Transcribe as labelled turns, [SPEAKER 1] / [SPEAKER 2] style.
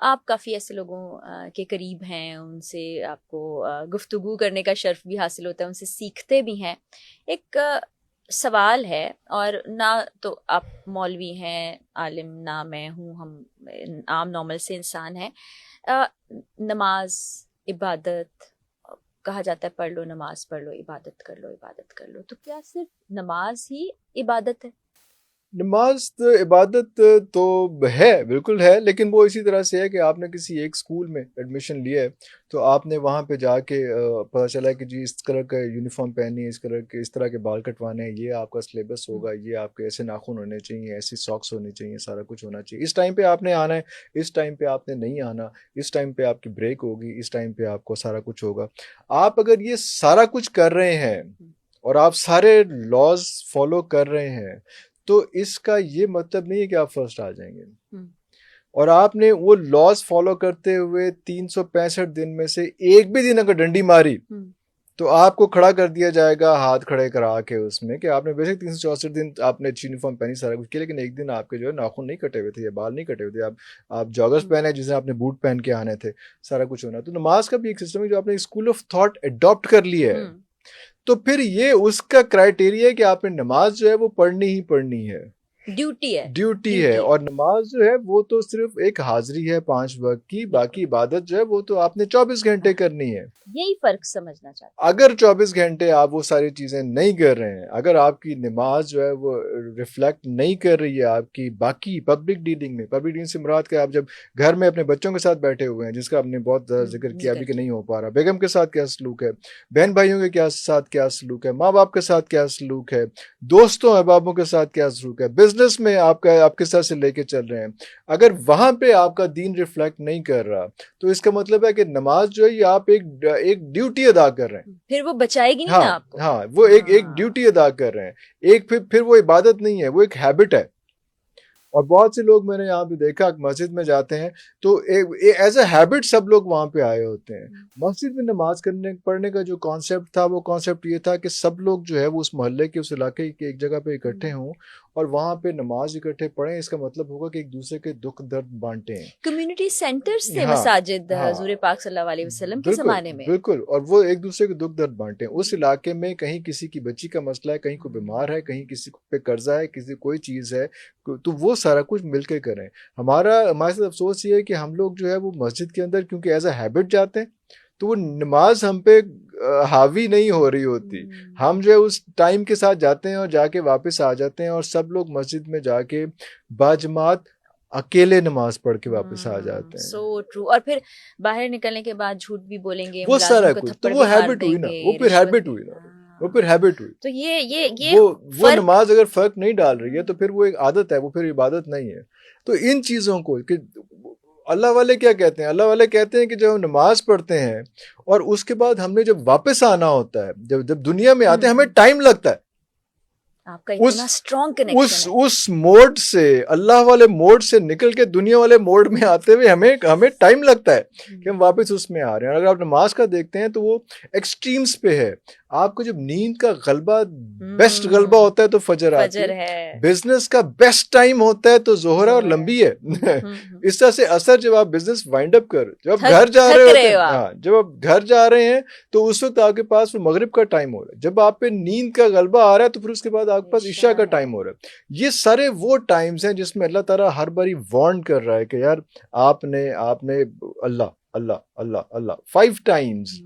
[SPEAKER 1] آپ کافی ایسے لوگوں کے قریب ہیں، ان سے آپ کو گفتگو کرنے کا شرف بھی حاصل ہوتا ہے، ان سے سیکھتے بھی ہیں۔ ایک سوال ہے، اور نہ تو آپ مولوی ہیں، عالم نہ میں ہوں، ہم عام نارمل سے انسان ہیں۔ آ، نماز، عبادت، کہا جاتا ہے پڑھ لو نماز، پڑھ لو عبادت کر لو، عبادت کر لو، تو کیا صرف نماز ہی عبادت ہے؟
[SPEAKER 2] نماز تو عبادت تو ہے، بالکل ہے، لیکن وہ اسی طرح سے ہے کہ آپ نے کسی ایک اسکول میں ایڈمیشن لیا ہے تو آپ نے وہاں پہ جا کے پتہ چلا کہ جی اس طرح کا یونیفارم پہنی ہے، اس طرح کے بال کٹوانے ہیں، یہ آپ کا سلیبس ہوگا، یہ آپ کے ایسے ناخن ہونے چاہیے، ایسی ساکس ہونی چاہیے، سارا کچھ ہونا چاہیے، اس ٹائم پہ آپ نے آنا ہے، اس ٹائم پہ آپ نے نہیں آنا، اس ٹائم پہ آپ کی بریک ہوگی، اس ٹائم پہ آپ کو سارا کچھ ہوگا۔ آپ اگر یہ سارا کچھ کر رہے ہیں اور آپ سارے لاز فالو کر رہے ہیں تو اس کا یہ مطلب نہیں ہے کہ آپ فرسٹ آ جائیں گے۔ اور آپ نے وہ لاز فالو کرتے ہوئے 365 دن میں سے ایک بھی دن اگر ڈنڈی ماری تو آپ کو کھڑا کر دیا جائے گا، ہاتھ کھڑے کرا کے، اس میں کہ آپ نے بیسک 364 دن آپ نے اچھی یونیفارم پہنی، سارا کچھ کیا، لیکن ایک دن آپ کے جو ہے ناخن نہیں کٹے ہوئے تھے یا بال نہیں کٹے ہوئے تھے، آپ جاگرز پہنے جسے آپ نے بوٹ پہن کے آنے تھے، سارا کچھ ہونا۔ تو نماز کا بھی ایک سسٹم ہے جو آپ نے اسکول آف تھاٹ اڈاپٹ کر لیا ہے، تو پھر یہ اس کا کرائٹیریا ہے کہ آپ نے نماز جو ہے وہ پڑھنی ہی پڑھنی ہے، ڈیوٹی ہے۔ اور نماز جو ہے وہ تو صرف ایک حاضری ہے 5 وقت کی، باقی عبادت جو ہے وہ تو آپ نے 24 گھنٹے کرنی ہے۔
[SPEAKER 1] یہی فرق سمجھنا چاہتے ہیں۔
[SPEAKER 2] اگر 24 گھنٹے آپ وہ ساری چیزیں نہیں کر رہے ہیں، اگر آپ کی نماز جو ہے وہ ریفلیکٹ نہیں کر رہی ہے آپ کی باقی پبلک ڈیلنگ میں، پبلک ڈیلنگ سے مراد کہ آپ جب گھر میں اپنے بچوں کے ساتھ بیٹھے ہوئے ہیں، جس کا آپ نے بہت ذکر کیا ابھی کہ نہیں ہو پا رہا، بیگم کے ساتھ کیا سلوک ہے، بہن بھائیوں کے ساتھ کیا سلوک ہے، ماں باپ کے ساتھ کیا سلوک ہے، دوستوں احبابوں کے ساتھ کیا سلوک ہے، بزنس میں آپ کس طرح سے لے کے چل رہے ہیں، اگر وہاں پہ آپ کا دین ریفلیکٹ نہیں کر رہا تو اس کا مطلب ہے کہ نماز جو ہے یہ آپ ایک ڈیوٹی ادا کر رہے ہیں،
[SPEAKER 1] پھر وہ بچائے گی نہیں نا آپ کو۔
[SPEAKER 2] ہاں وہ ایک ڈیوٹی ادا کر رہے ہیں، ایک پھر وہ عبادت نہیں ہے، وہ ایک ہیبٹ ہے۔ اور بہت سے لوگ میں نے یہاں پہ دیکھا مسجد میں جاتے ہیں تو ایز اے ہیبٹ سب لوگ وہاں پہ آئے ہوتے ہیں۔ مسجد میں نماز پڑھنے کا جو کانسیپٹ تھا وہ کانسیپٹ یہ تھا کہ سب لوگ جو ہے وہ اس محلے کے، اس علاقے کے ایک جگہ پہ اکٹھے ہوں اور وہاں پہ نماز اکٹھے پڑھیں، اس کا مطلب ہوگا کہ ایک دوسرے کے دکھ درد بانٹیں۔
[SPEAKER 1] کمیونٹی سینٹرز تھے مساجد حضور پاک صلی اللہ علیہ وسلم کے زمانے میں،
[SPEAKER 2] بالکل، اور وہ ایک دوسرے کے دکھ درد بانٹیں۔ اس علاقے میں کہیں کسی کی بچی کا مسئلہ ہے، کہیں کوئی بیمار ہے، کہیں کسی پہ قرضہ ہے، کسی کوئی چیز ہے، تو وہ سارا کچھ مل کے کریں۔ ہمارے ساتھ افسوس یہ ہے کہ ہم لوگ جو ہے وہ مسجد کے اندر کیونکہ ایز اے ہیبٹ جاتے ہیں تو وہ نماز ہم پہ حاوی نہیں ہو رہی ہوتی، ہم جو ہے اس ٹائم کے ساتھ جاتے ہیں اور جا کے واپس آ جاتے ہیں، اور سب لوگ مسجد میں جا کے باجماعت اکیلے نماز پڑھ کے واپس آ جاتے ہیں۔
[SPEAKER 1] So true. اور پھر باہر نکلنے کے بعد جھوٹ بھی بولیں گے،
[SPEAKER 2] وہ سارا
[SPEAKER 1] ملازم کو
[SPEAKER 2] کچھ، تو
[SPEAKER 1] تھپڑ
[SPEAKER 2] وہ
[SPEAKER 1] بھی مار
[SPEAKER 2] ہیبٹ
[SPEAKER 1] دیں
[SPEAKER 2] ہوئی نا،
[SPEAKER 1] گے،
[SPEAKER 2] وہ پھر ہیبٹ ہوئی نا، وہ پھر ہیبٹ ہوئی۔
[SPEAKER 1] تو یہ
[SPEAKER 2] وہ نماز اگر فرق نہیں ڈال رہی ہے تو پھر وہ ایک عادت ہے، وہ پھر عبادت نہیں ہے۔ تو ان چیزوں کو کہ اللہ والے کیا کہتے ہیں، اللہ والے کہتے ہیں کہ جب ہم نماز پڑھتے ہیں اور اس کے بعد ہم نے جب واپس آنا ہوتا ہے، جب دنیا میں آتے ہیں ہمیں ٹائم لگتا ہے،
[SPEAKER 1] آپ کا اتنا اسٹرانگ کنیکشن ہے،
[SPEAKER 2] اس موڈ سے، اللہ والے موڈ سے نکل کے دنیا والے موڈ میں آتے ہوئے ہمیں ٹائم لگتا ہے کہ ہم واپس اس میں آ رہے ہیں۔ اگر آپ نماز کا دیکھتے ہیں تو وہ ایکسٹریمز پہ ہے۔ آپ کو جب نیند کا غلبہ، بیسٹ غلبہ ہوتا ہے تو فجر آتی ہے، بزنس کا بیسٹ ٹائم ہوتا ہے تو ظہر اور لمبی ہے۔ اس طرح سے اثر جب آپ بزنس وائنڈ اپ کر، جب آپ گھر جا رہے ہوتے ہیں، جب آپ گھر جا رہے ہیں تو اس وقت آپ کے پاس وہ مغرب کا ٹائم ہو رہا ہے، جب آپ پہ نیند کا غلبہ آ رہا ہے تو پھر اس کے بعد آپ کے پاس عشاء کا ٹائم ہو رہا ہے۔ یہ سارے وہ ٹائمز ہیں جس میں اللہ تعالیٰ ہر باری وارن کر رہا ہے کہ یار آپ نے اللہ اللہ اللہ اللہ 5 times